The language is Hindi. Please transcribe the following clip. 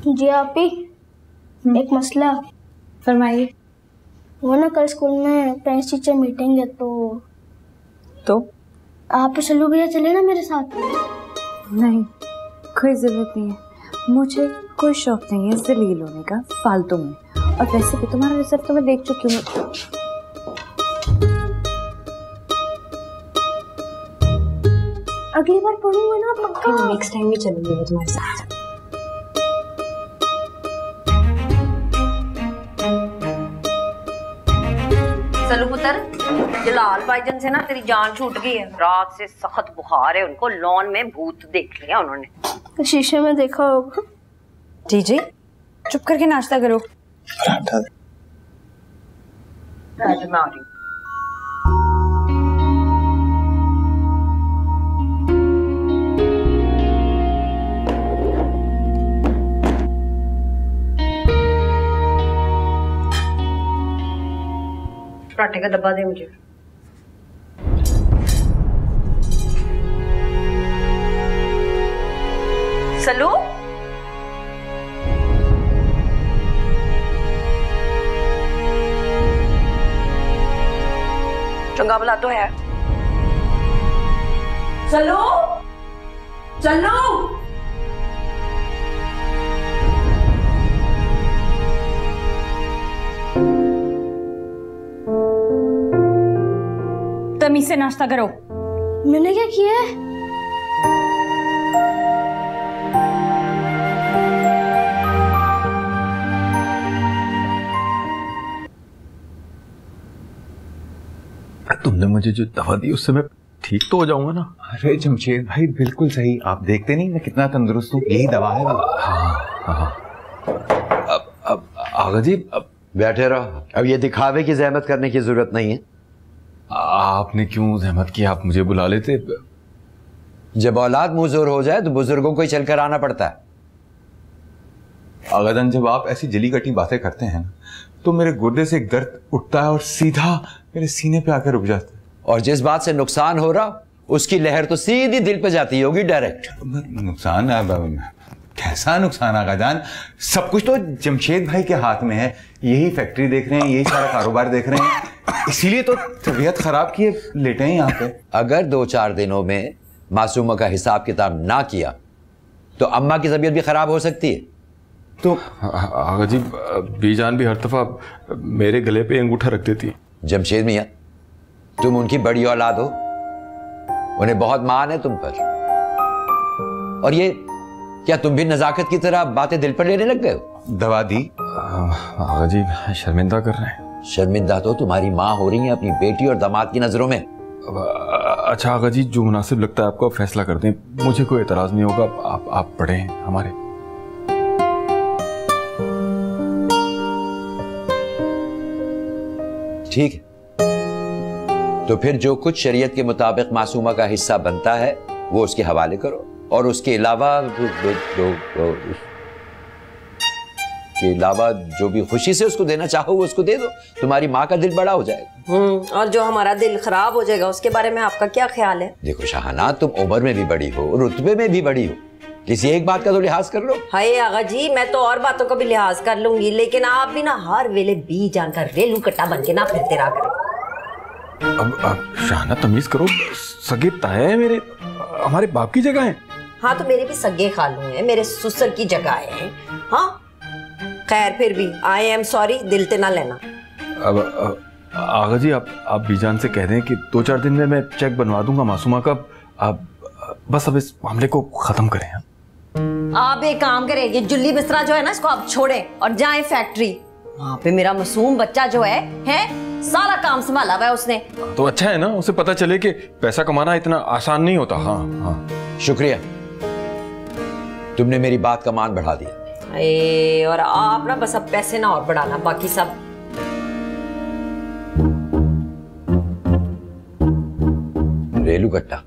जी आप ही एक मसला। फरमाइए। वो ना कल स्कूल में पेरेंट्स टीचर मीटिंग है तो आप सल्लू भैया चले ना मेरे साथ। नहीं, कोई जरूरत नहीं है, मुझे कोई शौक नहीं है जलील होने का फालतू में। और वैसे भी तुम्हारा रिजल्ट तो मैं देख चुकी हूँ। अगली बार पढ़ूंगा ना पक्का। नेक्स्ट टाइम भी चलूंगी मैं तुम्हारे साथ। चलो पुत्र, जलाल भाईजान से ना तेरी जान छूट गई है। रात से सख्त बुखार है उनको, लॉन में भूत देख लिया उन्होंने। शीशे में देखा होगा। जी चुप करके नाश्ता करो। मैं आ रही हूँ। पराठे का डब्बा दे मुझे। सलू, चंगा भला तो है। चलो चलो। तमीज से नाश्ता करो। मैंने क्या किया है? तुमने मुझे जो दवा दी उससे मैं ठीक तो हो जाऊंगा ना? अरे जमशेद भाई बिल्कुल सही, आप देखते नहीं मैं कितना तंदुरुस्त हूँ, यही दवा है वो। अब आगा जी अब बैठे रहो, अब ये दिखावे की जहमत करने की जरूरत नहीं है। आपने क्यों जहमत की, आप मुझे बुला लेते। जब औलाद मुजूर हो जाए तो बुजुर्गों को ही चलकर आना पड़ता है। आगाजान जब आप ऐसी जली कटी बातें करते हैं तो मेरे गुर्दे से एक दर्द उठता है और सीधा मेरे सीने पे आकर रुक जाता है। और जिस बात से नुकसान हो रहा उसकी लहर तो सीधी दिल पे जाती होगी डायरेक्ट। नुकसान कैसा नुकसान आगाजान, सब कुछ तो जमशेद भाई के हाथ में है। यही फैक्ट्री देख रहे हैं, यही सारा कारोबार देख रहे हैं, इसीलिए तो तबीयत खराब किए लेटे हैं यहाँ पे। अगर 2-4 दिनों में मासूमा का हिसाब किताब ना किया तो अम्मा की तबीयत भी खराब हो सकती है। तो आगा जी बीजान भी हर दफा मेरे गले पे अंगूठा रख देती है। जमशेद मियां, तुम उनकी बड़ी औलाद हो, उन्हें बहुत मान है तुम पर। और ये क्या तुम भी नजाकत की तरह बातें दिल पर लेने लग गए हो? दवा दी? आगा जी शर्मिंदा कर रहे हैं। शर्मिंदा तो तुम्हारी माँ हो रही है अपनी बेटी और दामाद की नजरों में। अच्छा आगा जी, जो मुनासिब लगता है आपको फैसला कर दें, मुझे कोई एतराज नहीं होगा। आप पढ़ें हमारे। ठीक है, तो फिर जो कुछ शरीयत के मुताबिक मासूमा का हिस्सा बनता है वो उसके हवाले करो, और उसके अलावा जो भी खुशी से उसको देना चाहो वो उसको दे दो। तुम्हारी माँ का दिल बड़ा हो जाएगा। और जो हमारा दिल खराब हो जाएगा उसके बारे में आपका क्या ख्याल है? देखो शाहाना, तुम उम्र में भी बड़ी हो, रुतबे में भी बड़ी हो, किसी एक बात का तो लिहाज कर लो। हाय आगा जी, मैं तो और बातों का भी लिहाज कर लूंगी, लेकिन आप भी ना हर वेले बी जानकर रेलू कट्टा बन के ना फिरते रहा करें। अब शाहाना तमीज करो, सगे ताया है मेरे, हमारे बाप की जगह है। हाँ तो मेरे भी सगे खालू हैं, मेरे ससुर की जगह है। हाँ खैर फिर भी आई एम सॉरी, दिल ते ना लेना। अब आगा जी आप बीजान से कह दें कि 2-4 दिन में मैं चेक बनवा दूंगा मासूमा का। आप बस अब इस मामले को खत्म करें। आप एक काम करें, ये जुल्ली बिस्तरा जो है ना इसको आप छोड़ें और जाएं फैक्ट्री। वहाँ पे मेरा मासूम बच्चा जो है सारा काम संभाला हुआ है उसने। तो अच्छा है ना, उसे पता चले कि पैसा कमाना इतना आसान नहीं होता। हाँ हाँ शुक्रिया, तुमने मेरी बात का मान बढ़ा दिया। और आप ना बस अब पैसे ना और बढ़ाना, बाकी सब। रेलू कट्टा